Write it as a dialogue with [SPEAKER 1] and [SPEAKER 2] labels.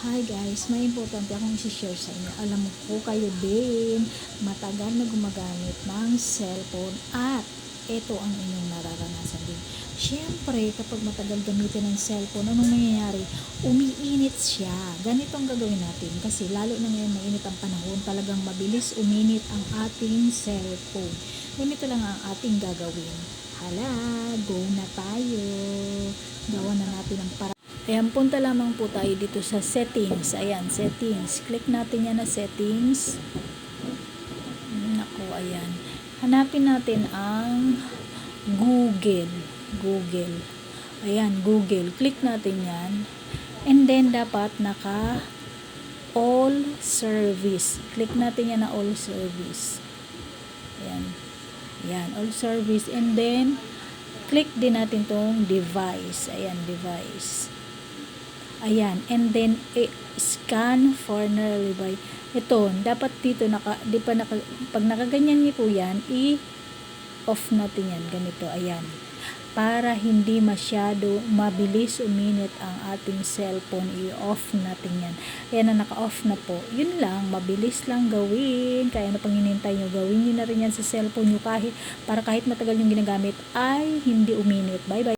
[SPEAKER 1] Hi guys, may importante akong i-share sa inyo. Alam mo po kayo din, matagal na gumagamit ng cellphone at ito ang inyong nararanasan din. Siyempre, kapag matagal gamitin ng cellphone, anong nangyayari? Umiinit siya. Ganito ang gagawin natin kasi lalo na ngayon mainit ang panahon, talagang mabilis uminit ang ating cellphone. Ganito lang ang ating gagawin. Hala, go na tayo. Gawa na natin ang para. Ayan, punta lamang po tayo dito sa settings. Ayan, settings. Click natin yan na settings. Naku, ayan. Hanapin natin ang Google. Ayan, Google. Click natin yan. And then, dapat naka all service. Click natin yan na all service. Ayan. Ayan, all service. And then, click din natin tong device. Ayan, device. Ayan, and then scan for nearby. Ito, dapat dito pag nakaganyan niyo po yan, i-off natin yan, ganito, ayan. Para hindi masyado mabilis uminit ang ating cellphone, i-off natin yan. Ayan na, naka-off na po. Yun lang, mabilis lang gawin. Kaya ano pang hinintay nyo, gawin nyo na rin yan sa cellphone nyo para kahit matagal yung ginagamit ay hindi uminit. Bye bye.